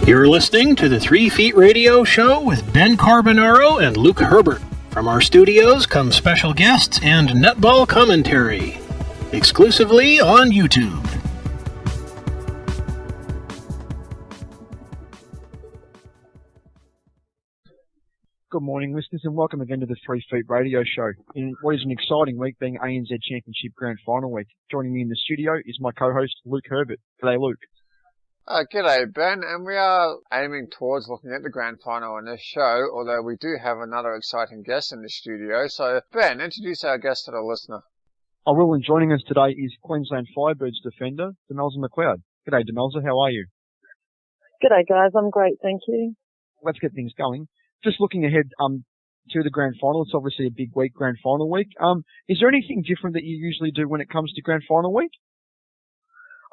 You're listening to the 3 Feet Radio Show with Ben Carbonaro and Luke Herbert. From our studios come special guests and netball commentary, exclusively on YouTube. Good morning, listeners, and welcome again to the 3 Feet Radio Show. In what is an exciting week being ANZ Championship Grand Final week. Joining me in the studio is my co-host, Luke Herbert. G'day, Luke. G'day, Ben, and we are aiming towards looking at the grand final in this show, although we do have another exciting guest in the studio. So, Ben, introduce our guest to the listener. Our will and joining us today is Queensland Firebirds defender, Demelza McCloud. G'day, Demelza, how are you? G'day, guys. I'm great, thank you. Let's get things going. Just looking ahead to the grand final, it's obviously a big week, grand final week. Is there anything different that you usually do when it comes to grand final week?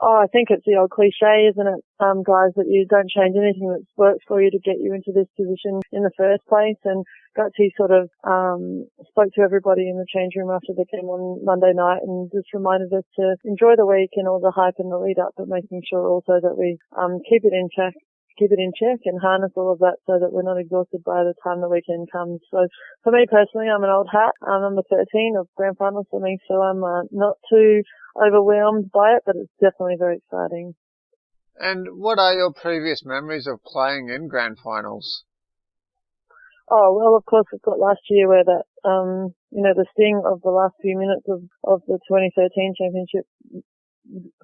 Oh, I think it's the old cliche, isn't it, guys, that you don't change anything that's worked for you to get you into this position in the first place. And Gutsy sort of spoke to everybody in the change room after the game on Monday night and just reminded us to enjoy the week and all the hype and the lead up, but making sure also that we keep it in check and harness all of that so that we're not exhausted by the time the weekend comes. So for me personally, I'm an old hat. I'm number 13 of grand finals for me, so I'm not too overwhelmed by it, but it's definitely very exciting. And what are your previous memories of playing in grand finals? Oh, well, of course, we've got last year where that, the sting of the last few minutes of the 2013 championship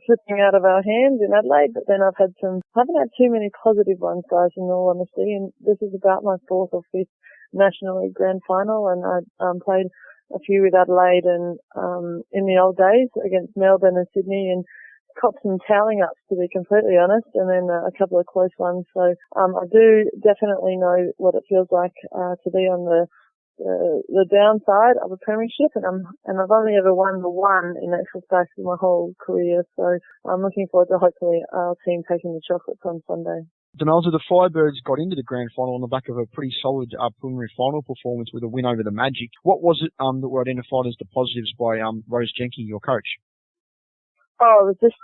slipping out of our hands in Adelaide, but then I haven't had too many positive ones, guys, in all honesty, and this is about my 4th or 5th National League Grand Final, and I played a few with Adelaide and in the old days against Melbourne and Sydney, and copped some toweling ups, to be completely honest, and then a couple of close ones. So I do definitely know what it feels like to be on the downside of a premiership, and I've only ever won the one in actual fact in my whole career, so I'm looking forward to hopefully our team taking the chocolates on Sunday. Demelza, the Firebirds got into the grand final on the back of a pretty solid preliminary final performance with a win over the Magic. What was it that were identified as the positives by Rose Jenke, your coach? Oh, it was just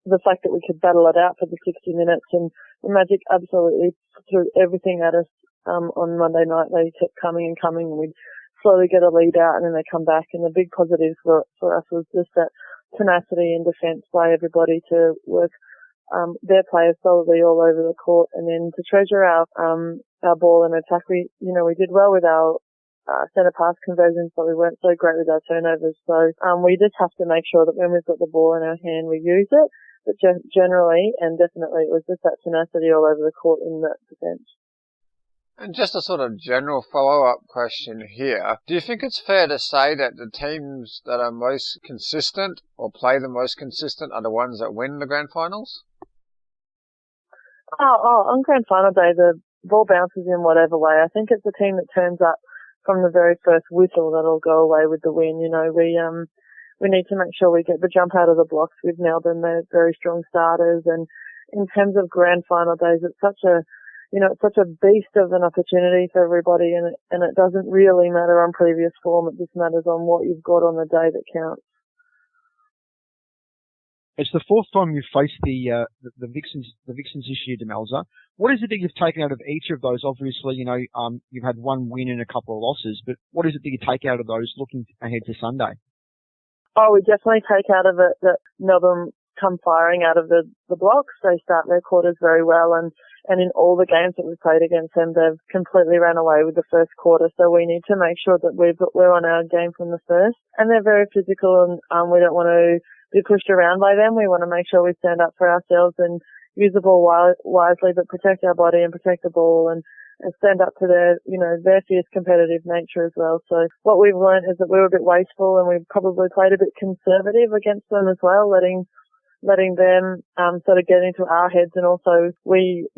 the fact that we could battle it out for the 60 minutes, and the Magic absolutely threw everything at us. On Monday night, they kept coming, and we'd slowly get a lead out, and then they come back. And the big positive for us was just that tenacity in defence by everybody to work their players solidly all over the court, and then to treasure our ball and attack. We did well with our centre pass conversions, but we weren't so great with our turnovers. So we just have to make sure that when we've got the ball in our hand, we use it. But generally and definitely, it was just that tenacity all over the court in that defence. And just a sort of general follow-up question here. Do you think it's fair to say that the teams that are most consistent or play the most consistent are the ones that win the grand finals? On grand final day, the ball bounces in whatever way. I think it's the team that turns up from the very first whistle that'll go away with the win. We need to make sure we get the jump out of the blocks with Melbourne. They're very strong starters, and in terms of grand final days, it's such a beast of an opportunity for everybody, and it doesn't really matter on previous form. It just matters on what you've got on the day that counts. It's the 4th time you've faced the Vixens this year, Demelza. What is it that you've taken out of each of those? Obviously, you've had one win and a couple of losses, but what is it that you take out of those looking ahead to Sunday? Oh, we definitely take out of it that Melbourne come firing out of the blocks. They start their quarters very well, and in all the games that we've played against them, they've completely ran away with the first quarter. So we need to make sure that we're on our game from the first. And they're very physical, and we don't want to be pushed around by them. We want to make sure we stand up for ourselves and use the ball wisely, but protect our body and protect the ball and stand up to their fierce competitive nature as well. So what we've learned is that we were a bit wasteful, and we've probably played a bit conservative against them as well, letting them sort of get into our heads, and also we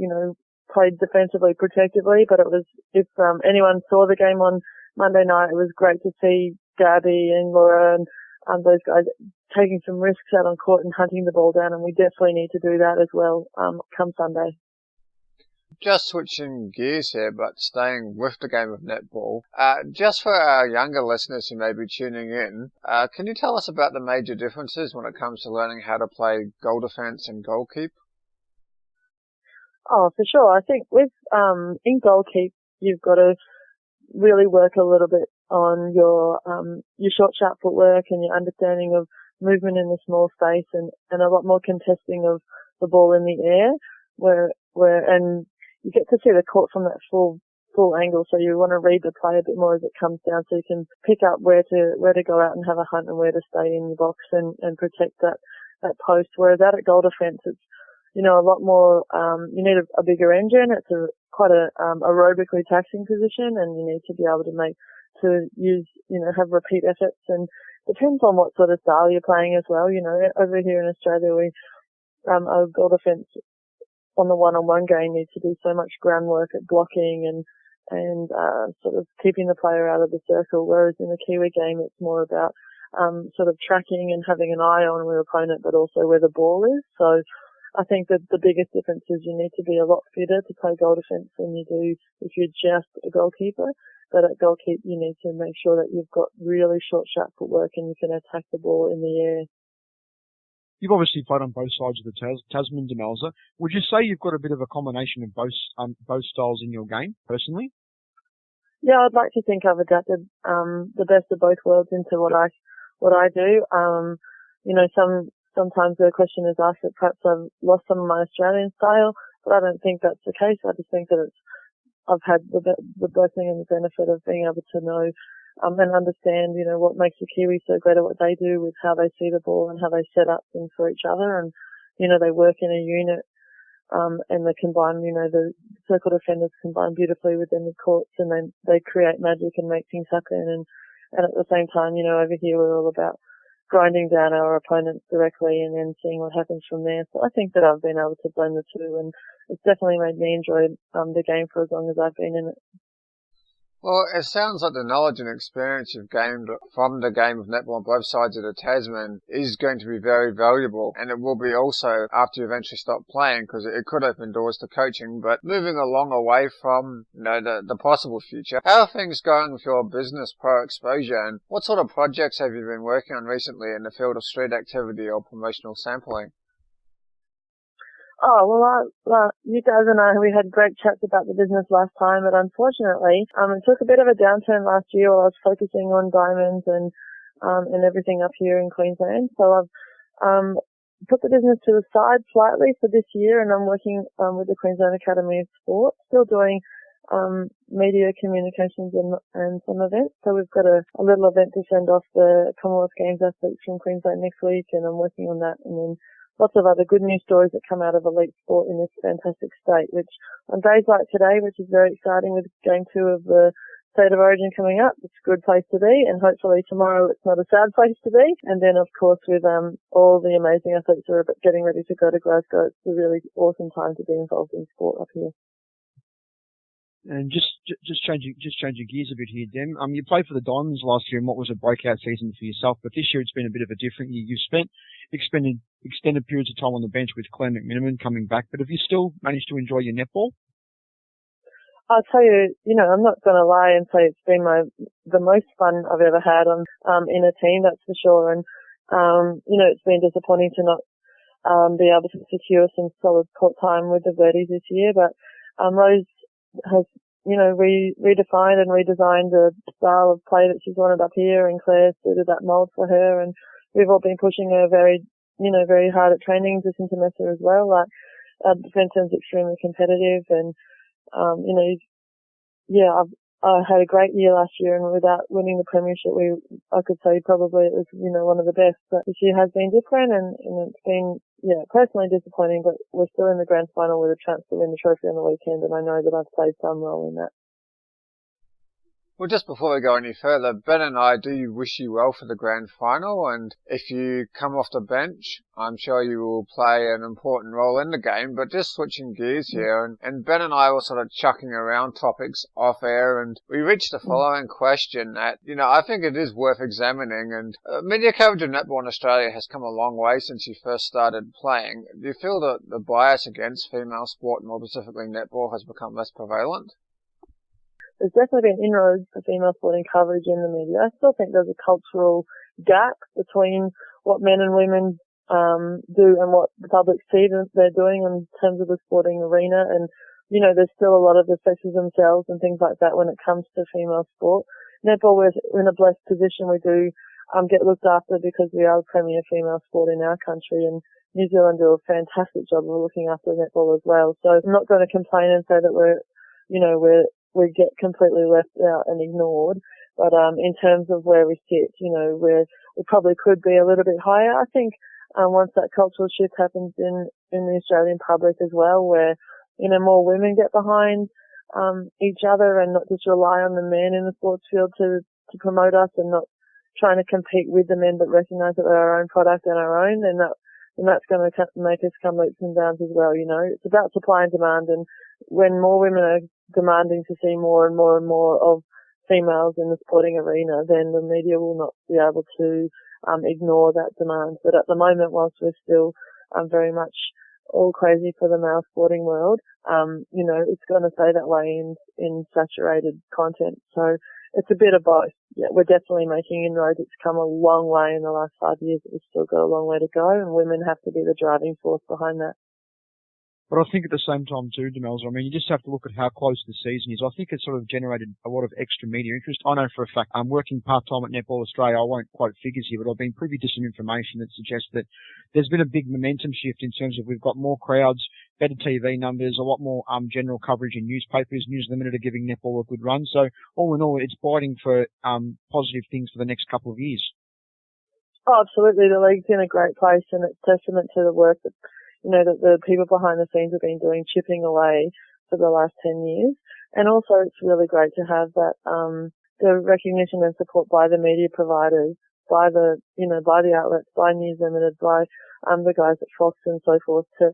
played defensively protectively. But it was, if anyone saw the game on Monday night, it was great to see Gabby and Laura and those guys taking some risks out on court and hunting the ball down, and we definitely need to do that as well come Sunday. Just switching gears here, but staying with the game of netball, just for our younger listeners who may be tuning in, can you tell us about the major differences when it comes to learning how to play goal defence and goalkeep? Oh, for sure. I think with in goalkeep, you've got to really work a little bit on your short, sharp footwork and your understanding of movement in the small space, and a lot more contesting of the ball in the air, and you get to see the court from that full angle, so you want to read the play a bit more as it comes down, so you can pick up where to go out and have a hunt and where to stay in the box and protect that post. Whereas out at goal defence, it's, you know, a lot more, you need a bigger engine. It's quite a aerobically taxing position, and you need to be able to use, you know, have repeat efforts, and depends on what sort of style you're playing as well. You know, over here in Australia, our goal defence on the one-on-one game needs to do so much groundwork at blocking and sort of keeping the player out of the circle, whereas in the Kiwi game, it's more about sort of tracking and having an eye on your opponent, but also where the ball is. So I think that the biggest difference is you need to be a lot fitter to play goal defence than you do if you're just a goalkeeper. But at goalkeeper, you need to make sure that you've got really short, sharp footwork and you can attack the ball in the air. You've obviously played on both sides of the Tasman, Demelza. Would you say you've got a bit of a combination of both styles in your game, personally? Yeah, I'd like to think I've adapted the best of both worlds into what I do. You know, sometimes the question is asked that perhaps I've lost some of my Australian style, but I don't think that's the case. I just think that I've had the blessing and the benefit of being able to know and understand, you know, what makes the Kiwis so great at what they do with how they see the ball and how they set up things for each other. And, you know, they work in a unit, and they combine, you know, the circle defenders combine beautifully within the courts, and then they create magic and make things happen. And at the same time, you know, over here we're all about grinding down our opponents directly and then seeing what happens from there. So I think that I've been able to blend the two, and it's definitely made me enjoy the game for as long as I've been in it. Well, it sounds like the knowledge and experience you've gained from the game of netball on both sides of the Tasman is going to be very valuable, and it will be also after you eventually stop playing, because it could open doors to coaching. But moving along away from, you know, the possible future, how are things going with your business Pro Exposure, and what sort of projects have you been working on recently in the field of street activity or promotional sampling? Oh, well, you guys and I, we had great chats about the business last time, but unfortunately, it took a bit of a downturn last year while I was focusing on diamonds and everything up here in Queensland. So I've, put the business to the side slightly for this year, and I'm working, with the Queensland Academy of Sport, still doing, media communications and some events. So we've got a little event to send off the Commonwealth Games athletes from Queensland next week, and I'm working on that, and then lots of other good news stories that come out of elite sport in this fantastic state, which on days like today, which is very exciting with Game 2 of the State of Origin coming up, it's a good place to be, and hopefully tomorrow it's not a sad place to be. And then, of course, with all the amazing athletes who are getting ready to go to Glasgow, it's a really awesome time to be involved in sport up here. And just changing gears a bit here, Dem. You played for the Diamonds last year in what was a breakout season for yourself, but this year it's been a bit of a different year. You've spent extended periods of time on the bench with Claire McMiniman coming back, but have you still managed to enjoy your netball? I'll tell you, you know, I'm not going to lie and say it's been the most fun I've ever had in a team, that's for sure. And, you know, it's been disappointing to not be able to secure some solid court time with the Birdies this year, but Rose has, you know, redefined and redesigned the style of play that she's wanted up here, and Claire suited that mould for her, and we've all been pushing her very hard at training, just into Mesa as well. Like, our defence is extremely competitive, and, you know, yeah, I had a great year last year, and without winning the premiership, I could say probably it was, you know, one of the best. But this year has been different, and it's been, yeah, personally disappointing, but we're still in the grand final with a chance to win the trophy on the weekend, and I know that I've played some role in that. Well, just before we go any further, Ben and I do wish you well for the grand final, and if you come off the bench, I'm sure you will play an important role in the game. But just switching gears here, and Ben and I were sort of chucking around topics off air, and we reached the following question that, you know, I think it is worth examining. And media coverage of netball in Australia has come a long way since you first started playing. Do you feel that the bias against female sport, more specifically netball, has become less prevalent? There's definitely been inroads for female sporting coverage in the media. I still think there's a cultural gap between what men and women do and what the public see that they're doing in terms of the sporting arena. And, you know, there's still a lot of the sexes themselves and things like that when it comes to female sport. Netball, we're in a blessed position. We do get looked after because we are a premier female sport in our country, and New Zealand do a fantastic job of looking after netball as well. So I'm not going to complain and say that we get completely left out and ignored. But in terms of where we sit, you know, we probably could be a little bit higher. I think once that cultural shift happens in the Australian public as well, where, you know, more women get behind each other and not just rely on the men in the sports field to promote us, and not trying to compete with the men, but recognise that we're our own product and our own, and that's going to make us come leaps and bounds as well. You know, it's about supply and demand, and when more women are demanding to see more and more and more of females in the sporting arena, then the media will not be able to ignore that demand. But at the moment, whilst we're still very much all crazy for the male sporting world, you know, it's going to stay that way in saturated content. So it's a bit of both. Yeah, we're definitely making inroads. It's come a long way in the last 5 years. We've still got a long way to go, and women have to be the driving force behind that. But I think at the same time too, Demelza, I mean, you just have to look at how close the season is. I think it's sort of generated a lot of extra media interest. I know for a fact, I'm working part-time at Netball Australia. I won't quote figures here, but I've been privy to some information that suggests that there's been a big momentum shift in terms of we've got more crowds, better TV numbers, a lot more general coverage in newspapers. News Limited are giving netball a good run. So all in all, it's biting for positive things for the next couple of years. Oh, absolutely. The league's in a great place, and it's testament to the work that, you know, that the people behind the scenes have been doing, chipping away for the last 10 years. And also it's really great to have that, the recognition and support by the media providers, by the outlets, by News Limited, by, the guys at Fox and so forth to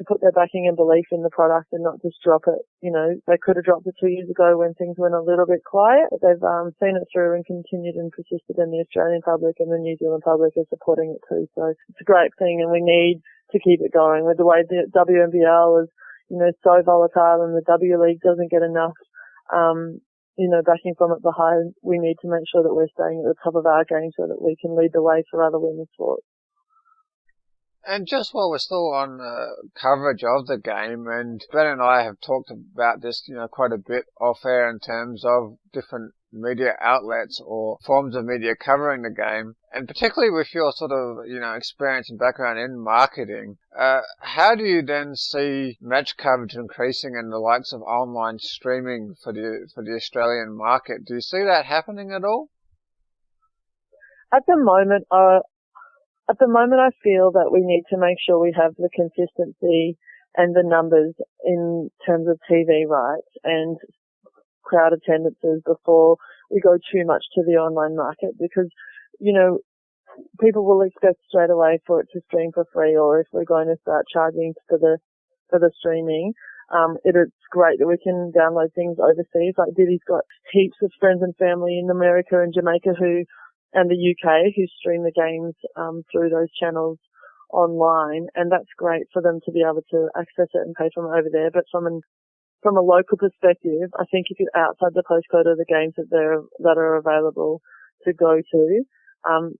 put their backing and belief in the product and not just drop it. You know, they could have dropped it 2 years ago when things went a little bit quiet, but they've, seen it through and continued and persisted, and the Australian public and the New Zealand public are supporting it too. So it's a great thing, and we need to keep it going. With the way the WNBL is, you know, so volatile, and the W League doesn't get enough, you know, backing from it behind, we need to make sure that we're staying at the top of our game so that we can lead the way for other women's sports. And just while we're still on coverage of the game, and Ben and I have talked about this, you know, quite a bit off air in terms of different media outlets or forms of media covering the game, and particularly with your sort of, you know, experience and background in marketing, how do you then see match coverage increasing and the likes of online streaming for the Australian market? Do you see that happening at all? At the moment, I feel that we need to make sure we have the consistency and the numbers in terms of TV rights and crowd attendances before we go too much to the online market, because, you know, people will expect straight away for it to stream for free, or if we're going to start charging for the streaming, it's great that we can download things overseas. Like Diddy's got heaps of friends and family in America and Jamaica and the UK who stream the games through those channels online, and that's great for them to be able to access it and pay from it over there. But from a local perspective, I think if you're outside the postcode of the games that are available to go to,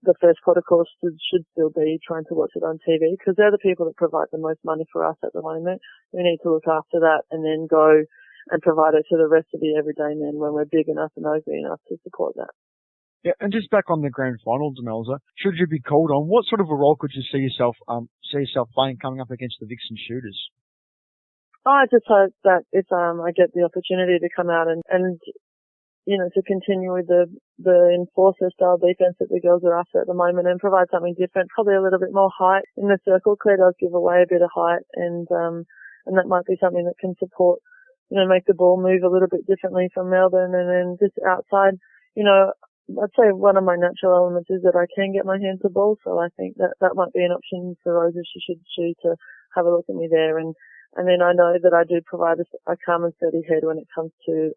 the first protocol should still be trying to watch it on TV, because they're the people that provide the most money for us at the moment. We need to look after that and then go and provide it to the rest of the everyday men when we're big enough and nosy enough to support that. Yeah, and just back on the grand final, Demelza, should you be called on, what sort of a role could you see yourself playing coming up against the Vixen Shooters? I just hope that if I get the opportunity to come out and you know, to continue with the enforcer style defense that the girls are after at the moment and provide something different, probably a little bit more height in the circle. Claire does give away a bit of height, and that might be something that can support, you know, make the ball move a little bit differently from Melbourne. And then just outside, you know, I'd say one of my natural elements is that I can get my hands to ball, so I think that might be an option for Rose if she should choose to have a look at me there. And then I know that I do provide a calm and steady head when it comes to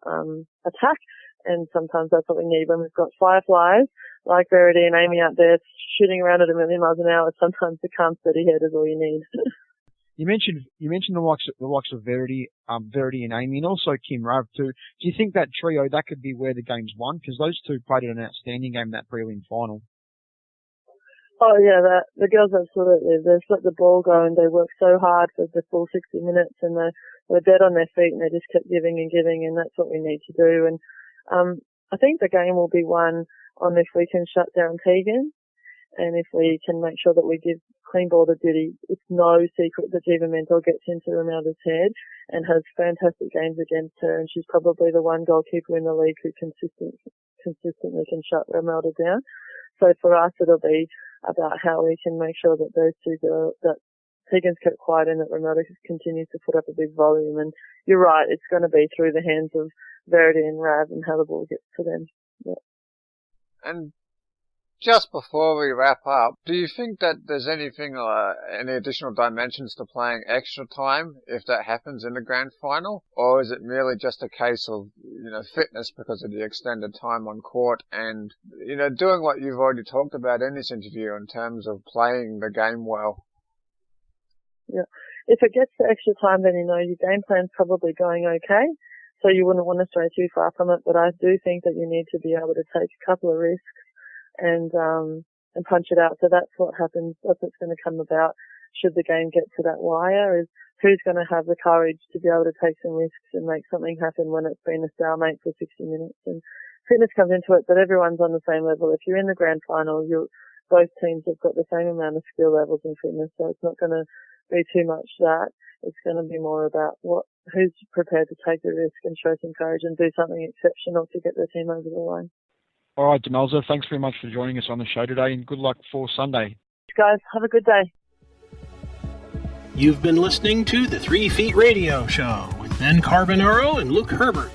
attack, and sometimes that's what we need when we've got fireflies like Verity and Amy out there shooting around at 1,000,000 miles an hour. Sometimes the calm, steady head is all you need. You mentioned the likes of Verity and Amy, and also Kim Rav too. Do you think that trio, that could be where the game's won? Because those two played an outstanding game in that prelim final. Oh yeah, the girls absolutely. They've let the ball go and they worked so hard for the full 60 minutes and they're dead on their feet and they just kept giving and that's what we need to do. And I think the game will be won on if we can shut down Tegan and if we can make sure that we give clean ball to Diddy. It's no secret that Diva Mentor gets into Romelda's head and has fantastic games against her, and she's probably the one goalkeeper in the league who consistently can shut Romelda down. So for us, it'll be about how we can make sure that those two girls, that Tegan's kept quiet and that Romelda continues to put up a big volume. And you're right, it's going to be through the hands of Verity and Rav and how the ball gets to them. Yeah. And just before we wrap up, do you think that there's anything, any additional dimensions to playing extra time if that happens in the grand final? Or is it merely just a case of, fitness because of the extended time on court and, doing what you've already talked about in this interview in terms of playing the game well? Yeah. If it gets to extra time, then your game plan's probably going okay. So you wouldn't want to stray too far from it. But I do think that you need to be able to take a couple of risks and punch it out. So that's what happens. That's what's going to come about should the game get to that wire, is who's going to have the courage to be able to take some risks and make something happen when it's been a stalemate for 60 minutes. And fitness comes into it, but everyone's on the same level. If you're in the grand final, both teams have got the same amount of skill levels in fitness, so it's not going to be too much that. It's going to be more about who's prepared to take the risk and show some courage and do something exceptional to get the team over the line. All right, Demelza, thanks very much for joining us on the show today, and good luck for Sunday. Guys, have a good day. You've been listening to the 3 Feet Radio Show with Ben Carbonaro and Luke Herbert.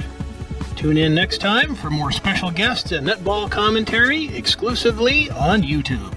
Tune in next time for more special guests and netball commentary exclusively on YouTube.